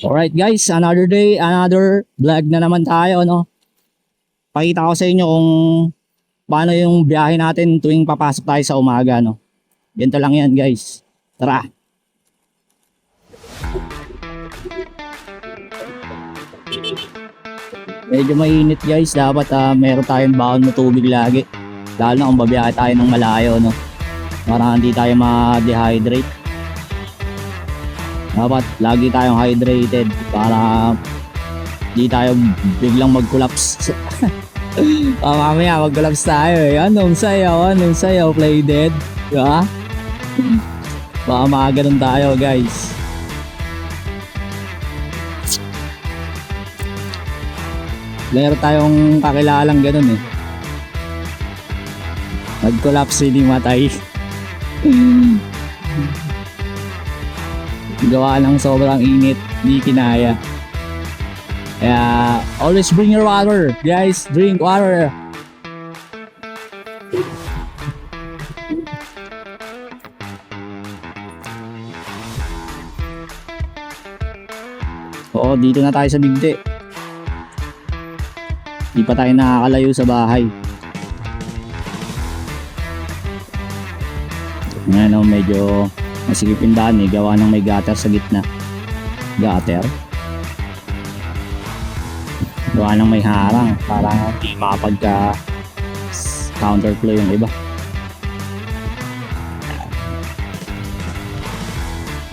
Alright guys, another day, another vlog na naman tayo, no? Pakita ko sa inyo kung paano yung biyahe natin tuwing papasok tayo sa umaga, no? Ganito lang yan guys. Tara! Medyo mainit guys, dapat meron tayong baon na tubig lagi. Lalo na kung babiyahe tayo ng malayo, no? Para hindi tayo ma-dehydrate. Dapat lagi tayong hydrated para di tayo biglang mag-collapse. Mamaya mag-collapse tayo eh. Anong sayaw, play dead. Diba? Baka makaganon tayo guys. Meron tayong kakilalang ganun eh. Mag-collapse, hindi matay. Gawa ng sobrang init, di kinaya. Kaya always bring your water, guys. Drink water. Oo, dito na tayo sa Bigte. Di pa tayo nakakalayo sa bahay. Ngayon, medyo masigipin daan eh, gawa ng may gutter sa gitna. Gutter. Gawa ng may harang para hindi makapagka counterflow yung iba.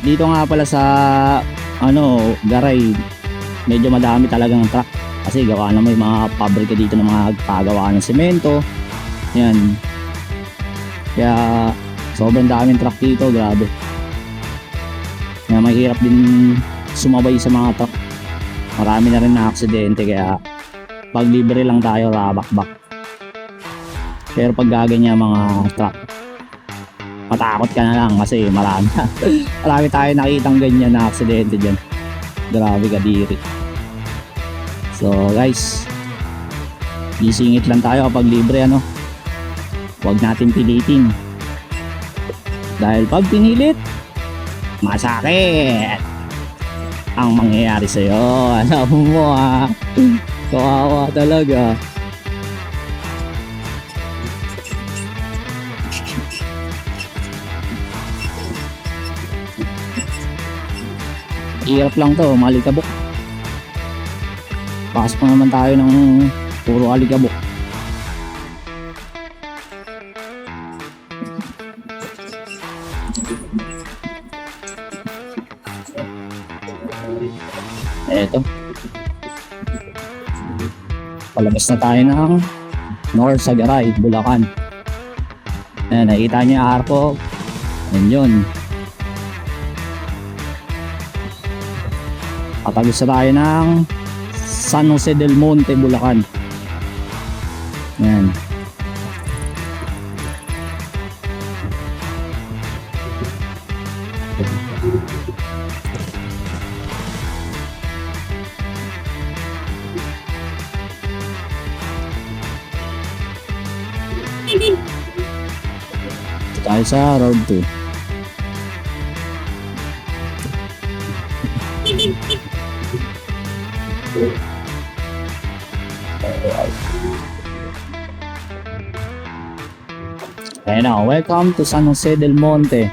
Dito nga pala sa Garay, medyo madami talagang truck kasi gawa na may mga pabrika dito ng mga pagawa ng semento. Yan. Kaya sobrang daming truck dito, grabe. Kaya mahirap din sumabay sa mga truck. Marami na rin na aksidente kaya pag libre lang tayo, rabak-bak. Pero pag gaganyan mga truck, matakot ka na lang kasi marami marami tayo nakitang ganyan na aksidente dyan. Grabe kadiri. So guys, isingit lang tayo kapag libre, huwag natin pilitin. Dahil pag pinilit, masakit ang mangyayari sa'yo. Alam mo kawawa talaga. Hirap lang to, malikabok. Pasok pa naman tayo ng puro alikabok. Eto, palabas na tayo ng North Sagaray, Bulacan. Ayan, nakita nyo yung arko. Ayan yun. Patagos na tayo ng San Jose del Monte, Bulacan. Ayan. Tayo sa road 2. Ayan na, welcome to San Jose del Monte.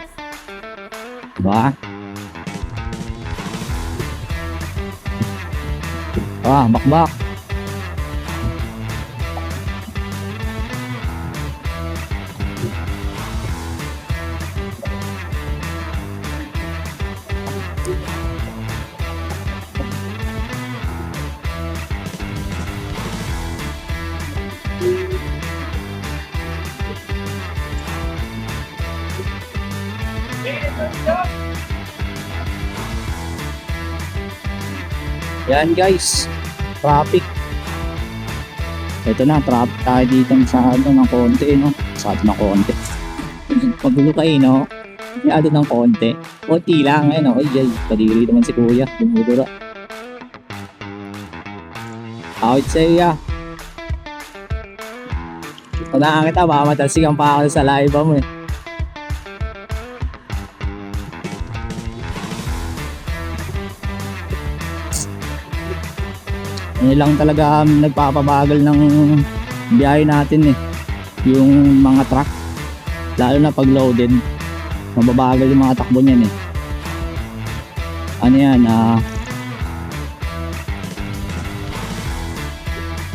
Diba? Bakbak. Yan guys, traffic. Ito na, traffic tayo dito sa ng konti, Masyado ng konti. Magulo kayo, Masyado ng konti. Konti lang, Ay, kadiri naman si kuya. Dumudura. Out sa iya. Pagkaan kita, baka matalsikan pa ako sa live mo eh. Yun lang talaga nagpapabagal ng biyahe natin eh. Yung mga truck. Lalo na pag loaded. Mababagal yung mga takbo niyan eh. Ano yan,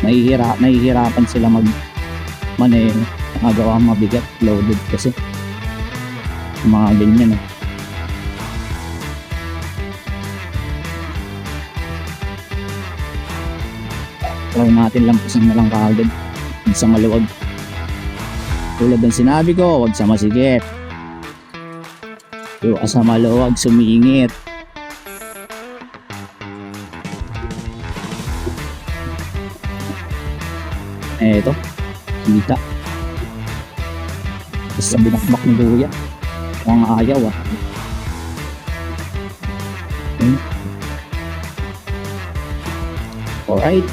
nahihirapan sila maneho. Magawa mabigat, loaded kasi. Mga ganyan eh. Try natin lampasan na lang kaagad sa maluwag. Tulad ng sinabi ko, huwag sa masikip. Yung sa maluwag, sumiingit. Eto, kita. Basta binakbak ni Kuya. Mukhang ayaw ah. Okay. Alright.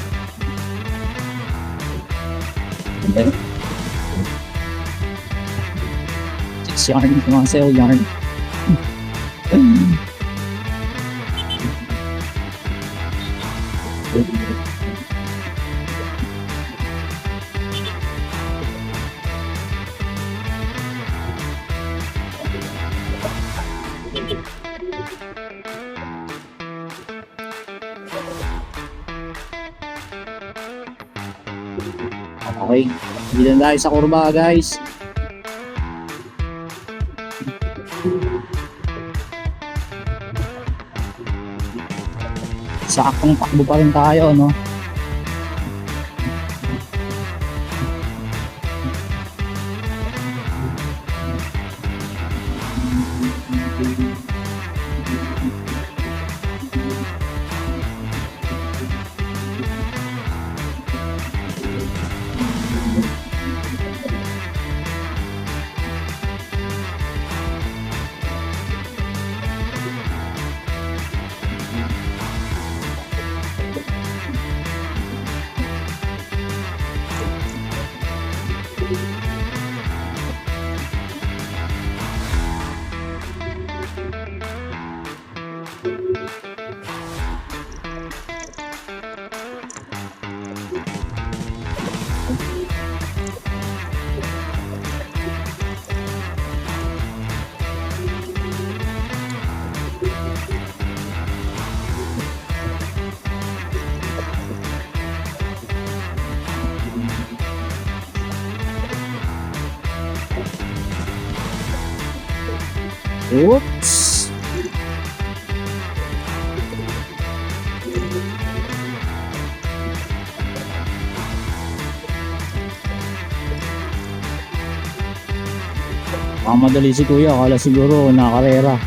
Okay. 6 yarn, mga sail yarn. Okay, dito na tayo sa kurba guys. Saktong takbo pa rin tayo, no? Oops. Madali si Kuya, akala siguro nakarera.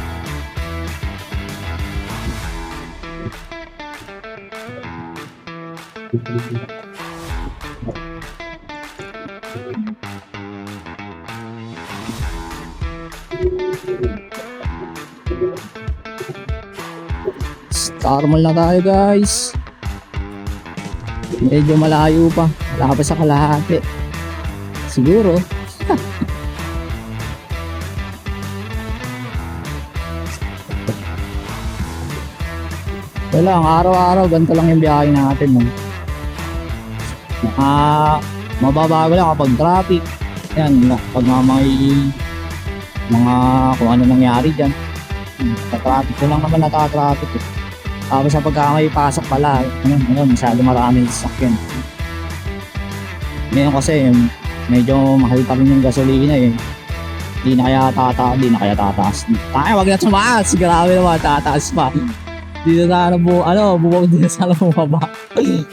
Normal na tayo guys. Medyo malayo pa. Wala pa sa kalahati. Siguro. Wala, araw-araw ganito lang yung biyahe natin. No? Mababago lang kapag traffic. Yan, pag may mga kung ano nangyari dyan. Sa traffic ko lang naman nata-traffic eh. Tapos sa pagka may pasok pala, masyado maraming sasakyan. Ngayon kasi medyo mahal pa rin yung gasolina eh. Di na kaya tataas. Tayo, wag na tumaas. Grabe naman, tataas pa. Dito sana buwag din sana bumaba.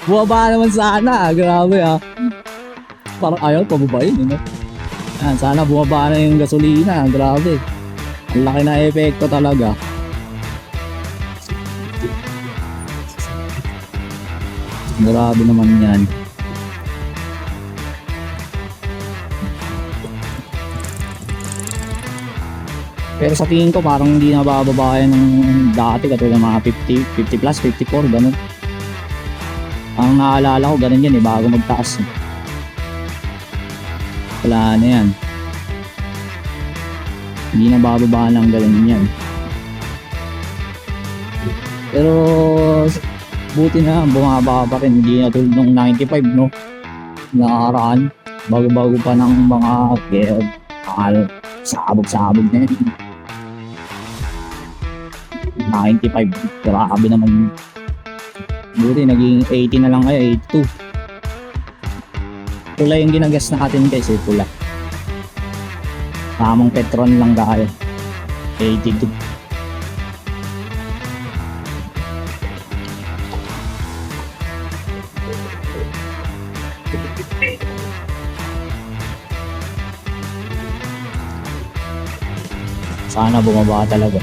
Bumaba naman sana, grabe ah. Parang ayaw pababayin, you know? Sana bumaba na yung gasolina, grabe. Ang laki na epekto talaga. Grabe naman yan. Pero sa tingin ko parang hindi na bababa ng dati katulad ng mga 50 plus, 54, ganun. Ang naalala ko ganun yan eh, bago magtaas eh. Wala na yan. Hindi na bababa ng ganun yan. Pero Buti na bumaba pa rin, hindi na tulad nung 95 no, nakaraan, bago-bago pa ng mga sabog-sabog na yun. 95, grabe naman. Buti naging 80 na lang kayo, 82. Pula yung ginagas natin guys, pula. Tamang Petron lang tayo, 82. Sana bumaba talaga.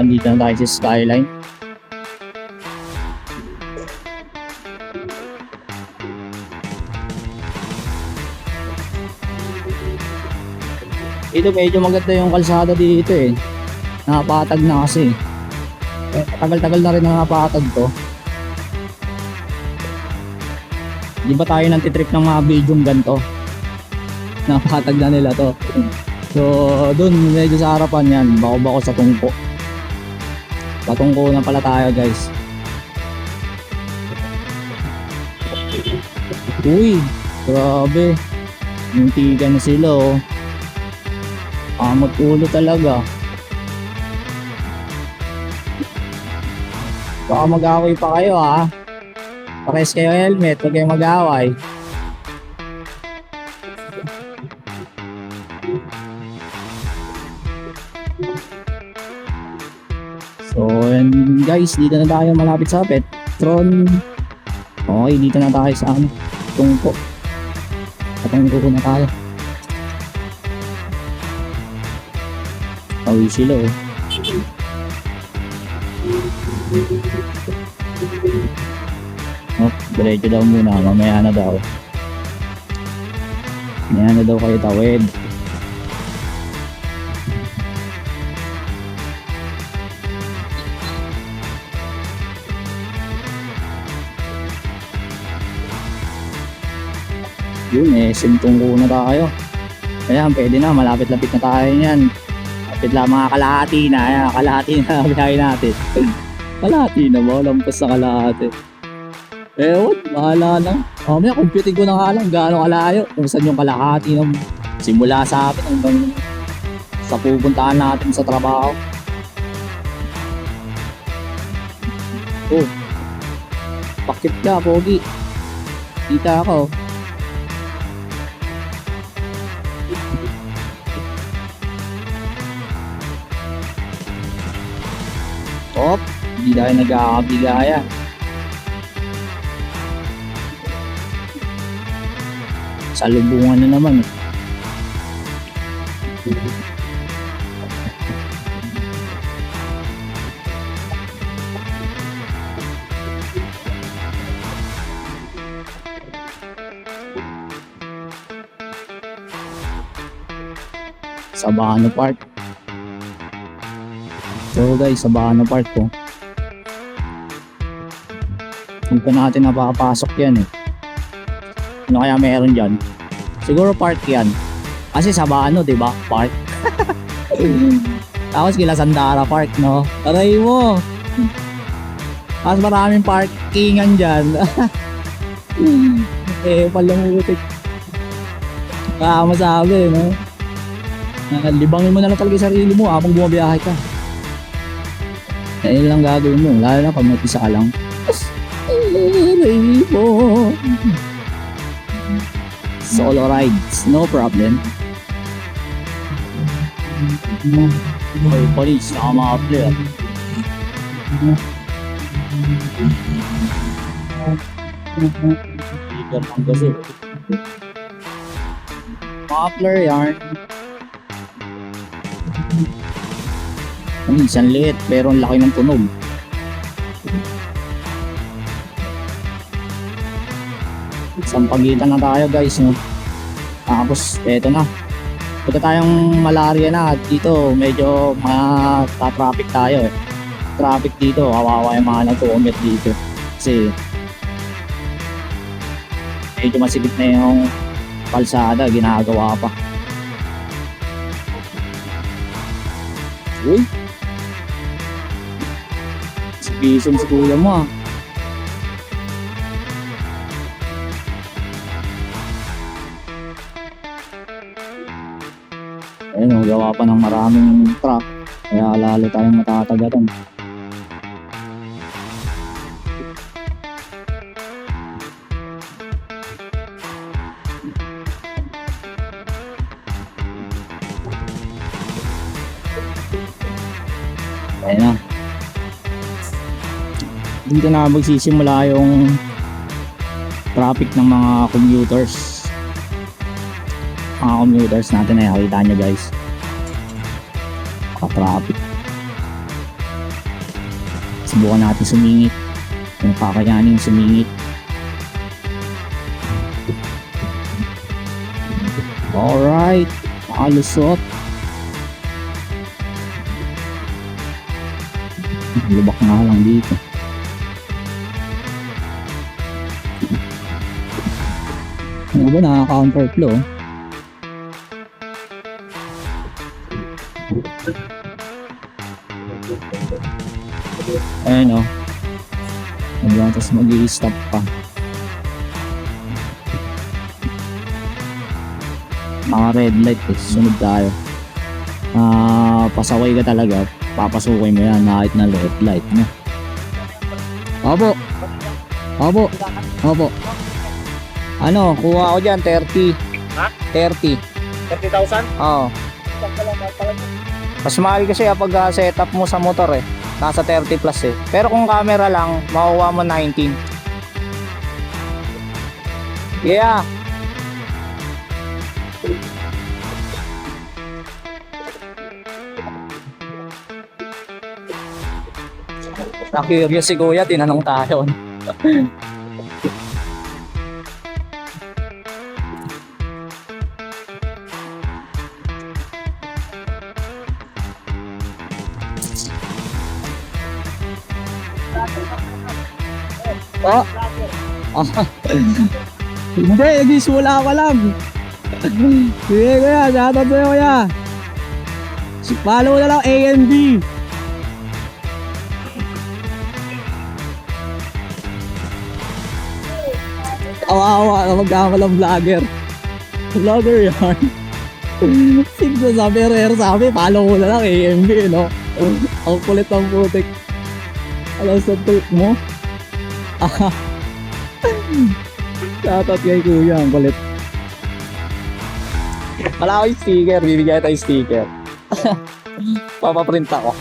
Dito na tayo sa skyline. Ito medyo maganda yung kalsada dito eh. Nakapatag na kasi. Tagal-tagal na rin nakapatag to. Di ba tayo nantitrip ng mga video ganito? Nakapatag na nila to. So dun medyo sa harapan yan, bako-bako sa tungko. Patungko na pala tayo guys. Uy, grabe. Muntikan na sila oh. Amot ulo talaga. Baka mag-away pa kayo ha. Pares kayo helmet, huwag kayong mag-away. So and guys, dito na tayo malapit sa Petron. Okay, dito na tayo sa tungko. Patungko na tayo. Awi sila oh. Oh, diretso daw muna, mamaya na daw. Mamaya na daw kayo tawid. Yun eh, simtungko na tayo. Ayan, pwede na, malapit-lapit na tayo niyan. Lapit lang mga kalahati na, ayan, kalahati na biyahe natin. Kalahati na ba? Lampas sa kalahati. Ewan, bahala na. Mamaya, computing ko na nga lang gaano kalayo. Kung saan yung kalahati ng simula sa atin hanggang sa pupuntahan natin sa trabaho. Oh, pakit ka, pogi. Kita ako. Op, hindi tayo nag-aabigaya. Salubungan na naman. Sabano Park. So guys, Sabano Park po. Hindi pa natin napapasok yan eh. Ano kaya meron dyan? Siguro park yan. Kasi Sabano, di ba? Park. Tapos kila Sandara Park, no? Aray mo! Mas maraming parkingan dyan. Eh, palamutik. Masabi, no? Libangin mo na lang talaga yung sarili mo habang bumabiyahe ka. Ayun lang gagawin mo, lalo na pag mag-isa ka lang. Solo rides, no problem. Okay, police, naka-muffler. Speaker ng gaso. Muffler yarn. Isang liit pero ang laki ng tunog. Isang pagitan na tayo guys, no? Tapos eto na, Punta tayong malaria na dito, medyo traffic tayo eh. Traffic dito, kawawa yung mga nag-commute dito. Kasi medyo masigit na yung kalsada, ginagawa pa. Uy! Bison si kuya mo ah. Ayun, gawa pa ng maraming truck. Kaya lalo tayong matatagatan. Ayun na. Dito na magsisimula yung traffic ng mga commuters. Mga commuters natin ay nakita nyo guys. Traffic. Subukan natin sumingit. Kung kakayanin sumingit. Alright. Nakalusot. Lubak nga lang dito. Ano ba, nakaka-counterflow? Ayun o. Tapos mag-i-stop pa. Mga red light eh. Sunod tayo. Pasaway ka talaga. Papasukin mo yan kahit na red light. No? Opo. Opo. Opo. Ano, kuha ko dyan, 30. Ha? 30. 30,000? Oo. Mas mahal kasi pag setup mo sa motor eh. Nasa 30 plus eh. Pero kung camera lang, makuha mo 19. Yeah. Na-curious si kuya, tinanong tayo. Oh. Hindi, nag-isula ka lang. Sige kuya, shoutout sa'yo kuya. Follow na lang AMD. Awa-awa na magkakalang vlogger. Vlogger yan. Sigla sabi, rare sabi, follow ko na lang AMD, no? Ang kulit ng putik. Alam sa trip mo? Shoutout kay kuya, ang kulit. Wala ko yung sticker, bibigay tayo yung sticker. Papaprint ako.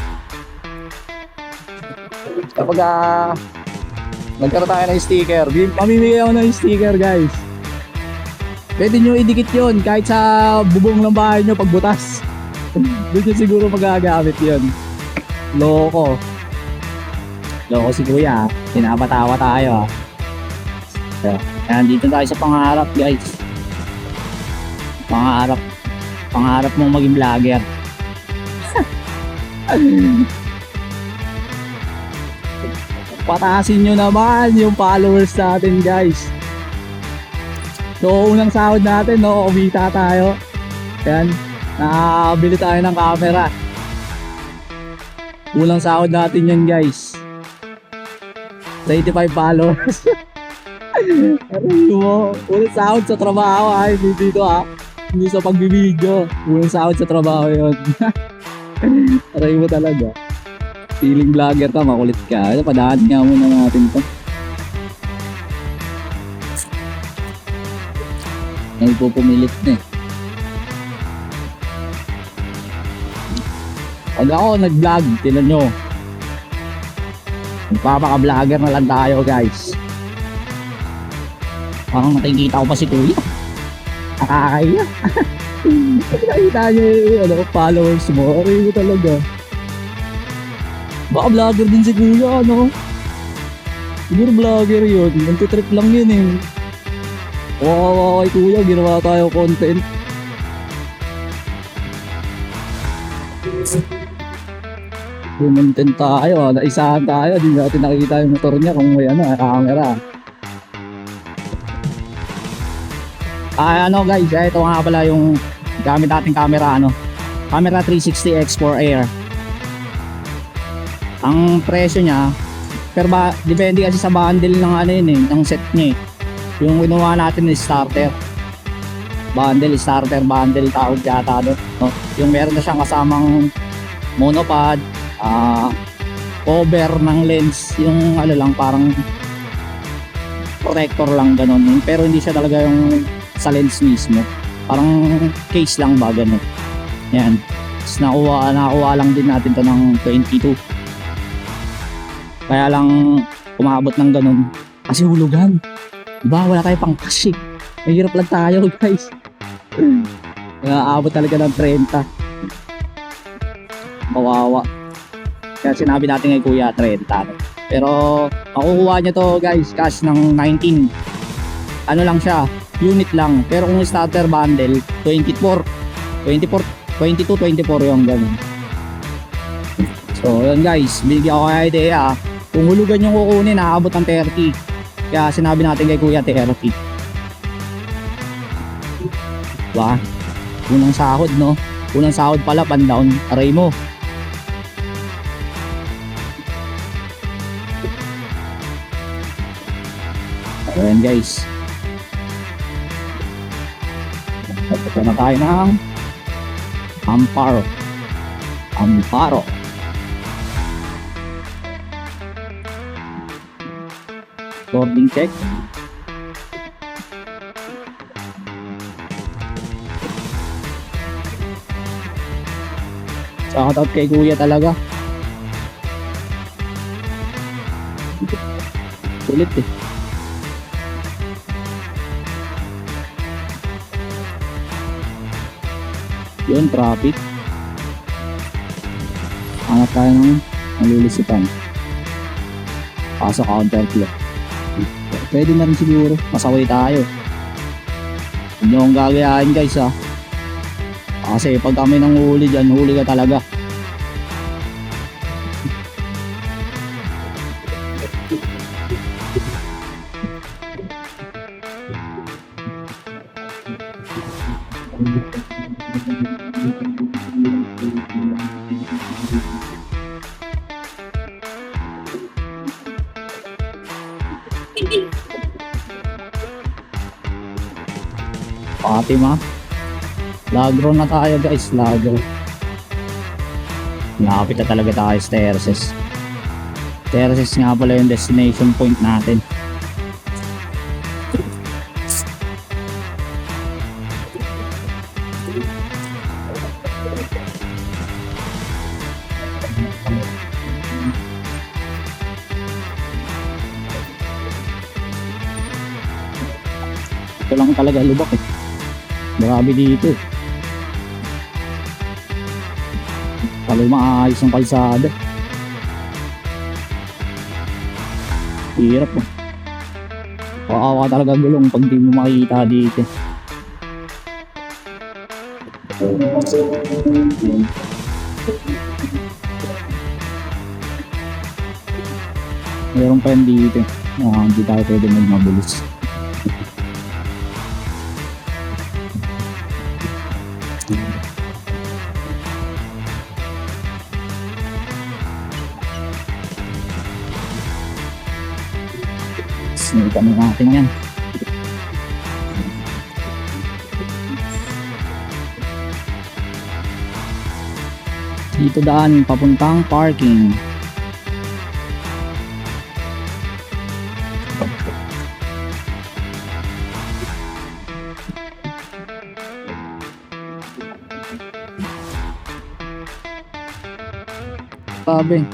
Kapag nagkaroon tayo ng sticker, pamimigay ako ng sticker guys. Pwede nyo idikit yun kahit sa bubong ng bahay nyo pagbutas. Doon nyo siguro magagamit yun. Loko. Loko si kuya, pinapatawa tayo. Ayan, dito tayo sa pangarap guys. Pangarap mong maging vlogger. Pataasin nyo naman yung followers natin guys. So unang sahod natin, no, kumita tayo. Ayan, nakabili tayo ng camera. Unang sahod natin yan guys. 85 followers. Aray mo, unang sahod sa trabaho ay dito ha. Hindi sa pagbibideo. Unang sahod sa trabaho yun. Aray mo talaga. Feeling vlogger ka, makulit ka. Padaan nga muna natin to. Nagpupumilit na eh. Pag ako nag-vlog, tinan nyo. Magpapaka-vlogger na lang tayo guys. Parang nakikita ko pa si kuya. Nakakaya. Nakikita nyo yung followers mo. Aray mo talaga. Baka vlogger din si kuya, ano? Siguro vlogger yun. Nantitrip lang yun eh. Kay kuya, ginawa tayo content. Bumuntin tayo, naisahan tayo, di natin nakikita yung motor niya kung may ano, camera. Ano guys, ito nga pala yung gamit nating camera, camera 360 X4 Air. Ang presyo niya, depende kasi sa bundle ng ano yun ng set niya eh. Yung kinuha natin is starter bundle tawag yata doon, no? Yung meron na siyang kasamang monopod, cover ng lens, yung ano lang parang protector lang ganun, pero hindi siya talaga yung sa lens mismo, parang case lang ba ganun. Yan, nakuha lang din natin to ng 22, kaya lang umabot ng ganun kasi hulugan, diba? Wala tayo pang cash eh, mahirap lang tayo guys. Aabot talaga ng 30, kawawa. Kaya sinabi natin kay kuya 30, pero makukuha nyo to guys cash ng 19. Ano lang siya, unit lang, pero kung starter bundle 22, 24 yung ganun. So yun guys, bigyan ko kayo idea, kung hulugan yung kukunin aabot ng 30, kaya sinabi natin kay kuya 30. Diba? Unang sahod, no? Unang sahod pala, pan-down, aray mo. Ayan guys. Ito na tayo ng Amparo. Boarding check. Shoutout kay kuya talaga. Kulit eh. Yun, traffic. Hanap tayo ng malilisipan. Pasok counter flow. Pwede na rin siguro. Masaway tayo. Hindi akong gagayahin guys ha. Kasi pag kami nang huli dyan, huli ka talaga. Fatima, lagro na tayo guys, lagro. Nakapit na talaga tayo sa Terces. Terces nga pala yung destination point natin. Ito lang talaga lubak eh. Grabe dito. Palo maayos ang kalsada. Hirap eh. Kawawa talaga gulong pag di mo makita dito. Meron pa yan dito. Hindi tayo pwede magmabilis. Sinipan natin yan. Dito daan papuntang parking. Sabi.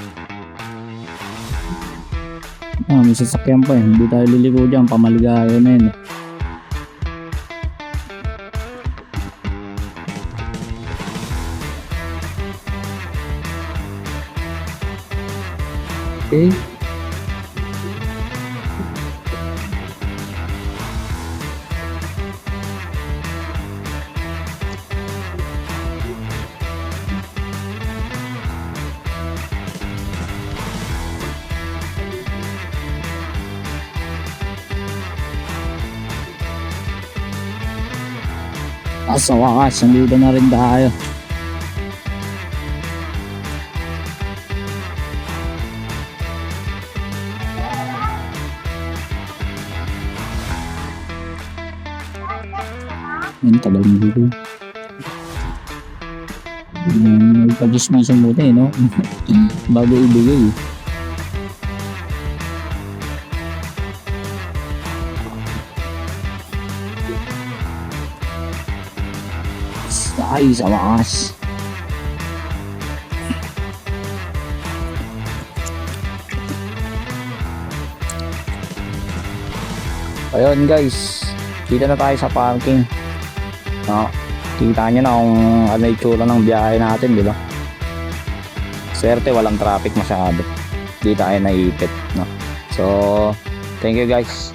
May sasakyan pa eh. Hindi tayo liliko dyan. Pamaligayo na yun eh. Okay. Sa wakas, nandito na rin tayo. Yan, tagal mo dito. Pag-dismissan mo tayo, no? Bago ibigay. Ay, sa wakas. Ayun guys, dito na tayo sa parking. No, kita nyo na kung ano yung tsura ng biyahe natin, di ba? Swerte walang traffic masyado. Di tayo naipit, no? So, thank you guys.